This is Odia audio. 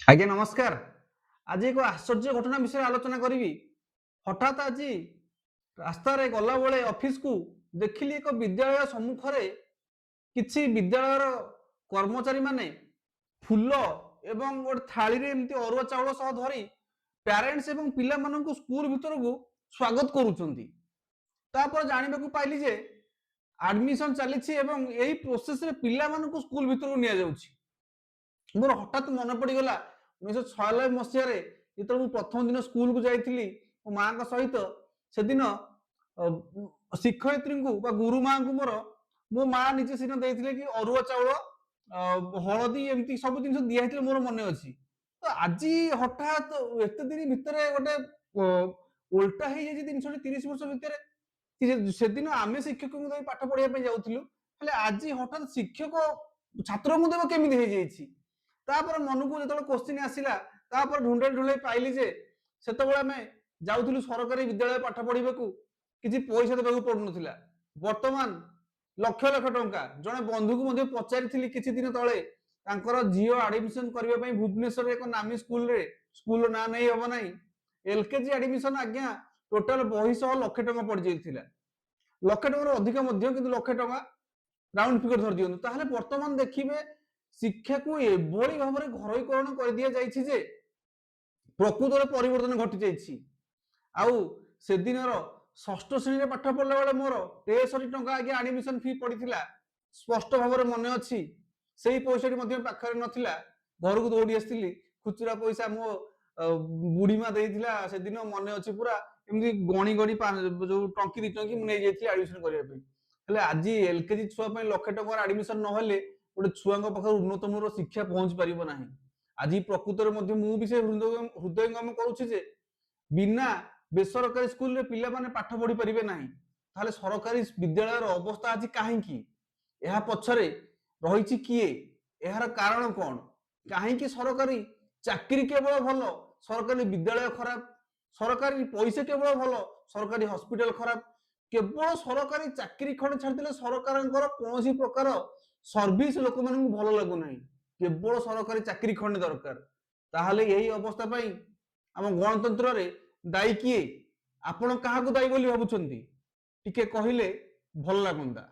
ଆଜ୍ଞା ନମସ୍କାର। ଆଜି ଏକ ଆଶ୍ଚର୍ଯ୍ୟ ଘଟଣା ବିଷୟରେ ଆଲୋଚନା କରିବି। ହଠାତ୍ ଆଜି ରାସ୍ତାରେ ଗଲାବେଳେ ଅଫିସକୁ ଦେଖିଲି ଏକ ବିଦ୍ୟାଳୟ ସମ୍ମୁଖରେ କିଛି ବିଦ୍ୟାଳୟର କର୍ମଚାରୀମାନେ ଫୁଲ ଏବଂ ଗୋଟେ ଥାଳିରେ ଏମିତି ଅରୁଆ ଚାଉଳ ସହ ଧରି ପ୍ୟାରେଣ୍ଟସ୍ ଏବଂ ପିଲାମାନଙ୍କୁ ସ୍କୁଲ ଭିତରକୁ ସ୍ୱାଗତ କରୁଛନ୍ତି। ତାପରେ ଜାଣିବାକୁ ପାଇଲି ଯେ ଆଡମିସନ ଚାଲିଛି ଏବଂ ଏହି ପ୍ରୋସେସରେ ପିଲାମାନଙ୍କୁ ସ୍କୁଲ ଭିତରକୁ ନିଆଯାଉଛି। ମୋର ହଠାତ୍ ମନେ ପଡିଗଲା 1996 ଯେତେବେଳେ ମୁଁ ପ୍ରଥମ ଦିନ ସ୍କୁଲକୁ ଯାଇଥିଲି ମୋ ମାଙ୍କ ସହିତ। ସେଦିନ ଶିକ୍ଷୟିତ୍ରୀଙ୍କୁ ବା ଗୁରୁ ମାଙ୍କୁ ମୋ ମା ନିଜେ ସେଦିନ ଦେଇଥିଲେ କି ଅରୁଆ ଚାଉଳ, ହଳଦୀ, ଏମିତି ସବୁ ଜିନିଷ ଦିଆହେଇଥିଲେ ମୋର ମନେ ଅଛି। ତ ଆଜି ହଠାତ୍ ଏତେ ଦିନ ଭିତରେ ଗୋଟେ ଓଲଟା ହେଇଯାଇଛି ଜିନିଷଟି 30 ବର୍ଷ ଭିତରେ। ସେଦିନ ଆମେ ଶିକ୍ଷକଙ୍କୁ ଦେଇ ପାଠ ପଢିବା ପାଇଁ ଯାଉଥିଲୁ, ହେଲେ ଆଜି ହଠାତ୍ ଶିକ୍ଷକ ଛାତ୍ରଙ୍କୁ ଦେବ କେମିତି ହେଇଯାଇଛି। ତାପରେ ମନକୁ ଯେତେବେଳେ କୋଶ୍ଚିନ୍ ଆସିଲା, ତାପରେ ଢୁଣ୍ଡେଇ ଢୁଣ୍ଡେଇ ପାଇଲି ଯେ ସେତେବେଳେ ଆମେ ଯାଉଥିଲୁ ସରକାରୀ ବିଦ୍ୟାଳୟ ପାଠ ପଢିବାକୁ, କିଛି ପଇସା ଦେବାକୁ ପଡୁନଥିଲା। ବର୍ତ୍ତମାନ ଲକ୍ଷ ଲକ୍ଷ ଟଙ୍କା। ଜଣେ ବନ୍ଧୁକୁ ମଧ୍ୟ ପଚାରିଥିଲି କିଛି ଦିନ ତଳେ, ତାଙ୍କର ଝିଅ ଆଡମିସନ କରିବା ପାଇଁ ଭୁବନେଶ୍ୱରରେ ଏକ ନାମୀ ସ୍କୁଲରେ, ସ୍କୁଲର ନାଁ ନେଇ ହବ ନାହିଁ, ଏଲକେଜି ଆଡମିସନ ଆଜ୍ଞା ଟୋଟାଲ ବହି ସହ ଲକ୍ଷେ ଟଙ୍କା ପଡିଯାଇଥିଲା। ଲକ୍ଷେ ଟଙ୍କାରୁ ଅଧିକ ମଧ୍ୟ, କିନ୍ତୁ ଲକ୍ଷେ ଟଙ୍କା ରାଉଣ୍ଡ ଫିଗର ଧରି ଦିଅନ୍ତୁ। ତାହେଲେ ବର୍ତ୍ତମାନ ଦେଖିବେ ଶିକ୍ଷାକୁ ଏଭଳି ଭାବରେ ଘରୋଇକରଣ କରିଦିଆଯାଇଛି ଯେ ପ୍ରକୃତରେ ପରିବର୍ତ୍ତନ ଘଟି ଯାଇଛି। ଆଉ ସେଦିନର ଷଷ୍ଠ ଶ୍ରେଣୀରେ ପାଠ ପଢିଲା ବେଳେ ମୋର 63 ଟଙ୍କା ଆଜ୍ଞା ଆଡମିସନ ଫି ପଡିଥିଲା, ସ୍ପଷ୍ଟ ଭାବରେ ମନେ ଅଛି। ସେଇ ପଇସାଟି ମଧ୍ୟ ପାଖରେ ନଥିଲା, ଘରକୁ ଦୌଡ଼ି ଆସିଥିଲି। ଖୁଚୁରା ପଇସା ମୋ ବୁଢୀମା ଦେଇଥିଲା, ସେଦିନ ମନେ ଅଛି ପୁରା। ଏମିତି ଗଣି ଗଣି ଯୋଉ ଟଙ୍କି 2 ଟଙ୍କି ମୁଁ ନେଇଯାଇଥିଲି ଆଡମିସନ କରିବା ପାଇଁ। ହେଲେ ଆଜି ଏଲକେଜି ଛୁଆ ପାଇଁ ଲକ୍ଷେ ଟଙ୍କାର ଆଡମିସନ ନହେଲେ ଗୋଟେ ଛୁଆଙ୍କ ପାଖରେ ଉନ୍ନତମାନର ଶିକ୍ଷା ପହଞ୍ଚି ପାରିବ ନାହିଁ। ଆଜି ପ୍ରକୃତରେ ମଧ୍ୟ ମୁଁ ବି ସେ ହୃଦୟଙ୍ଗମ କରୁଛି ଯେ ବିନା ବେସରକାରୀ ସ୍କୁଲରେ ପିଲାମାନେ ପାଠ ପଢି ପାରିବେ ନାହିଁ। ତାହେଲେ ସରକାରୀ ବିଦ୍ୟାଳୟର ଅବସ୍ଥା ଆଜି କାହିଁକି? ଏହା ପଛରେ ରହିଛି କିଏ? ଏହାର କାରଣ କଣ? କାହିଁକି ସରକାରୀ ଚାକିରି କେବଳ ଭଲ, ସରକାରୀ ବିଦ୍ୟାଳୟ ଖରାପ? ସରକାରୀ ପଇସା କେବଳ ଭଲ, ସରକାରୀ ହସ୍ପିଟାଲ ଖରାପ? କେବଳ ସରକାରୀ ଚାକିରି ଖଣ୍ଡେ ଛାଡ଼ିଦେଲେ ସରକାରଙ୍କର କୌଣସି ପ୍ରକାର ସର୍ଭିସ ଲୋକମାନଙ୍କୁ ଭଲ ଲାଗୁନାହିଁ। କେବଳ ସରକାରୀ ଚାକିରି ଖଣ୍ଡେ ଦରକାର। ତାହେଲେ ଏହି ଅବସ୍ଥା ପାଇଁ ଆମ ଗଣତନ୍ତ୍ରରେ ଦାୟୀ କିଏ? ଆପଣ କାହାକୁ ଦାୟୀ ବୋଲି ଭାବୁଛନ୍ତି? ଟିକେ କହିଲେ ଭଲ ଲାଗନ୍ତା।